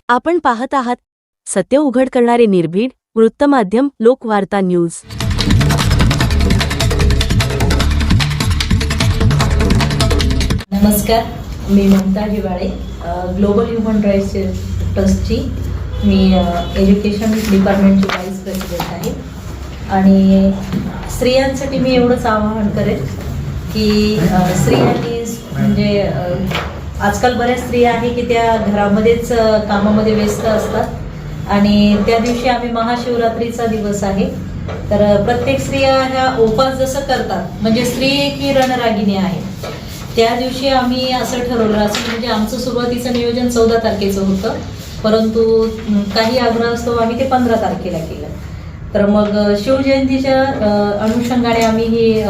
आपण पाहत आहात सत्य उघड करणारे निर्भीड वृत्तमाध्यम लोकवार्ता न्यूज। नमस्कार, मी Mamata Hiwale, global human rights ट्रस्टची मी एज्युकेशन डिपार्टमेंटची व्हाईस प्रेसिडेंट आहे। आणि स्त्रियांसाठी मी एवढंच आवाहन करेन की स्त्रियांनी म्हणजे आजकाल बऱ्याच स्त्रिया आहे की त्या घरामध्येच कामामध्ये व्यस्त असतात आणि त्या दिवशी आम्ही महाशिवरात्रीचा दिवस आहे, तर प्रत्येक स्त्रिया ह्या उपास जसं करतात म्हणजे स्त्री एक ही रणरागिणी आहे। त्या दिवशी आम्ही असं ठरवलं, असं म्हणजे आमचं सुरुवातीचं नियोजन 14 तारखेचं होतं, परंतु काही आग्रहास्तव आम्ही ते 15 तारखेला केलं। तर मग शिवजयंतीच्या अनुषंगाने आम्ही ही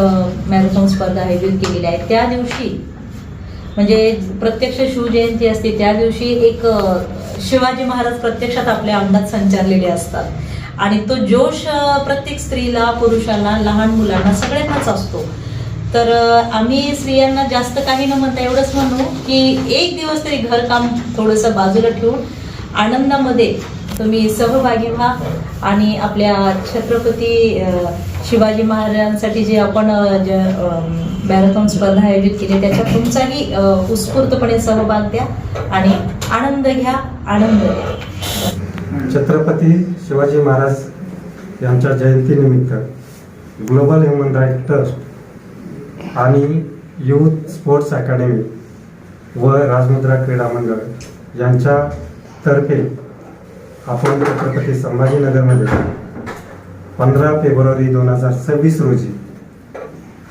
मॅरेथॉन स्पर्धा आयोजित केलेली आहे। त्या दिवशी म्हणजे प्रत्यक्ष शिवजयंती असते, त्या दिवशी एक शिवाजी महाराज प्रत्यक्षात आपल्या अंगात संचारलेले असतात आणि तो जोश प्रत्येक स्त्रीला, पुरुषाला, लहान मुलांना सगळ्यांनाच असतो। तर आम्ही स्त्रियांना जास्त काही न म्हणता एवढंच म्हणू की एक दिवस तरी घरकाम थोडंसं बाजूला ठेवून आनंदामध्ये तुम्ही सहभागी व्हा आणि आपल्या छत्रपती शिवाजी महाराजांसाठी जे आपण मॅरेथॉन स्पर्धा आयोजित केली त्याच्यात तुमचाही उत्स्फूर्तपणे सहभाग द्या आणि आनंद घ्या, आनंद द्या। छत्रपती शिवाजी महाराज यांच्या जयंतीनिमित्त ग्लोबल ह्युमन राईट ट्रस्ट आणि यूथ स्पोर्ट्स अकॅडमी व राजमुद्रा क्रीडा मंडळ यांच्यातर्फे आपण छत्रपती संभाजीनगरमध्ये 15 फेब्रुवारी 2026 रोजी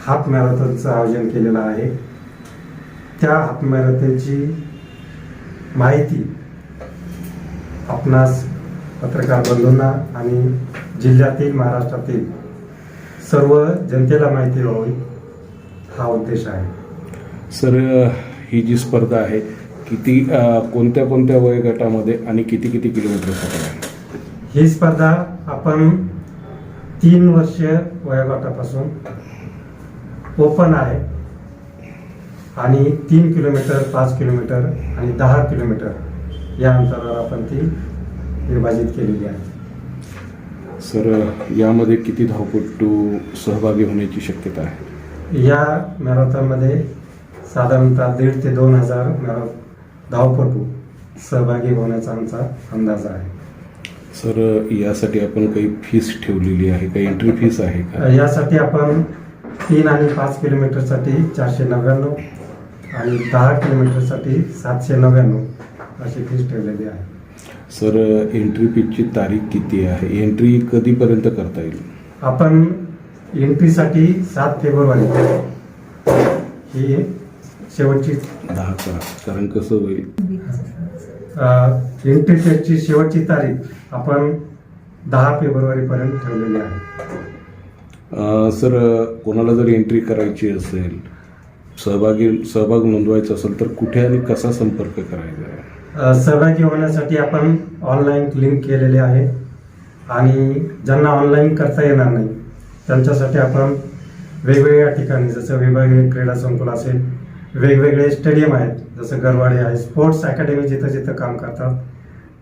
हाफ मॅरेथॉनचं आयोजन केलेलं आहे। त्या हाफ मॅरेथॉनची माहिती आपणास पत्रकार बंधूंना आणि जिल्ह्यातील, महाराष्ट्रातील सर्व जनतेला माहिती व्हावी हा उद्देश आहे। सर, ही जी स्पर्धा आहे किती कोणत्या कोणत्या वयोगटामध्ये आणि किती किती किलोमीटरसाठी आहे? ही स्पर्धा आपण 3 वर्षीय वयोगटापासून ओपन आहे आणि 3 किलोमीटर, 5 किलोमीटर आणि 10 किलोमीटर या अंतरावर आपण ती विभाजित केलेली आहे। सर, यामध्ये किती धावपटू सहभागी होण्याची शक्यता आहे? या मॅरेथॉनमध्ये साधारणतः 1,500 ते 2,000 धावपटू सहभागी होण्याचा आमचा अंदाज आहे। सर, यासाठी आपण काही फीस ठेवलेली आहे, काही एंट्री फीस आहे का? यासाठी आपण 3 आणि 5 किलोमीटरसाठी 499 आणि 10 किलोमीटरसाठी 799 अशी फीस ठेवलेली आहे। सर, एंट्री फीची तारीख किती आहे? एंट्री कधीपर्यंत करता येईल? आपण एंट्रीसाठी 7 फेब्रुवारी ही शेवटची 10 करा, कारण कसं होईल एंट्री फेची शेवटची तारीख आपण 10 फेब्रुवारीपर्यंत ठेवलेली आहे। सर, कोणाला जर एंट्री करायची असेल, सहभाग नोंदवायचा असेल तर कुठे आणि कसा संपर्क करायचा आहे? सहभागी होण्यासाठी आपण ऑनलाईन लिंक केलेले आहे आणि ज्यांना ऑनलाईन करता येणार नाही त्यांच्यासाठी आपण वेगवेगळ्या ठिकाणी, जसं विभागीय क्रीडा संकुल असेल, वेगवेगळे स्टेडियम आहेत, जसं गरवाडे आहे, स्पोर्ट्स अकॅडमी जिथं जिथं काम करतात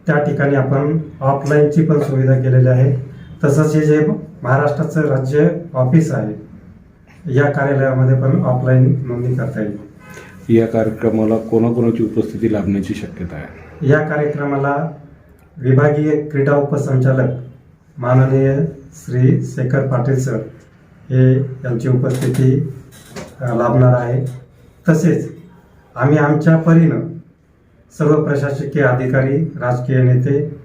त्या ठिकाणी आपण ऑफलाईनची पण सुविधा केलेली आहे। तसंच हे जे महाराष्ट्राचं राज्य ऑफिस आहे या कार्यालयामध्ये पण ऑफलाईन नोंदणी करता येईल। या कार्यक्रमाला कोणाकोणाची उपस्थिती लाभण्याची शक्यता आहे? या कार्यक्रमाला विभागीय क्रीडा उपसंचालक माननीय श्री शेखर पाटील सर हे यांची उपस्थिती लाभणार आहे। तसेच आम्ही आमच्या परीनं सर्व प्रशासकीय अधिकारी, राजकीय नेते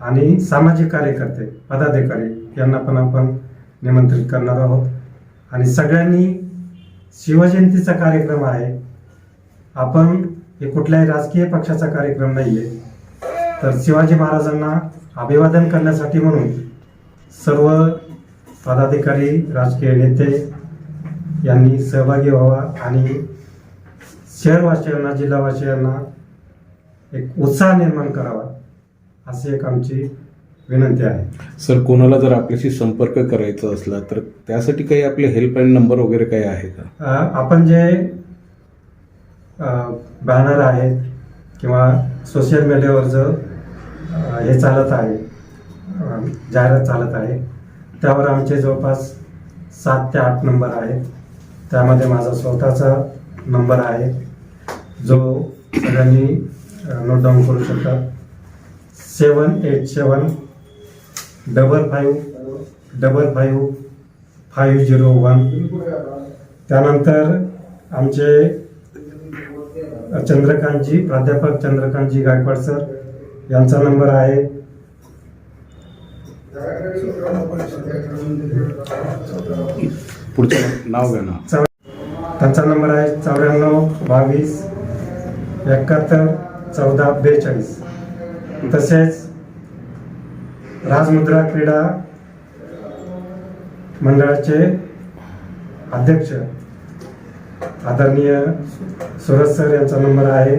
आणि सामाजिक कार्यकर्ते, पदाधिकारी यांना पण आपण निमंत्रित करणार आहोत। आणि सगळ्यांनी शिवजयंतीचा कार्यक्रम आहे, आपण हे कुठल्याही राजकीय पक्षाचा कार्यक्रम नाही आहे, तर शिवाजी महाराजांना अभिवादन करण्यासाठी म्हणून सर्व पदाधिकारी, राजकीय नेते यांनी सहभागी व्हावा आणि शहरवासियांना, जिल्हावासियांना एक उत्साह निर्माण करावा अशी एक आमची विनंती आहे। सर, कोणाला जर आपल्याशी संपर्क करायचा असला तर त्यासाठी काही आपले हेल्पलाईन नंबर वगैरे काही आहे का? आपण जे बॅनर आहेत किंवा सोशल मीडियावर जो हे चालत आहे, जाहिरात चालत आहे. त्यावर आमचे जवळपास 7 ते 8 नंबर आहेत. त्यामध्ये माझा स्वतःचा नंबर आहे, जो सगळ्यांनी नोट डाऊन करू शकतात. 78755555501. त्यानंतर आमचे प्राध्यापक चंद्रकांतजी गायकवाड सर यांचा नंबर आहे. पुढचं नाव घ्या ना. त्यांचा नंबर आहे 9422 71 14 42. तसेच राजमुद्रा क्रीडा मंडळाचे अध्यक्ष आदरणीय सुरज सर यांचा नंबर आहे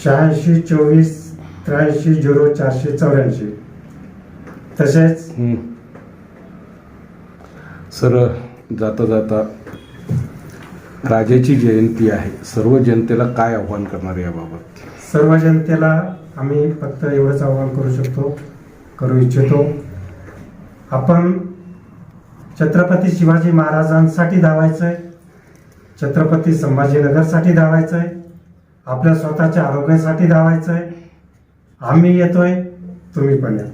86 24 83 0 484. तसेच सर, जाता जाता राजाची जयंती आहे, सर्व जनतेला काय आव्हान करणार याबाबत? सर्व जनतेला आम्ही फक्त एवढंच आवाहन करू इच्छितो. आपण छत्रपती शिवाजी महाराजांसाठी धावायचंय, छत्रपती संभाजीनगरसाठी धावायचंय, आपल्या स्वतःच्या आरोग्यासाठी धावायचंय. आम्ही येतोय, तुम्ही पण या.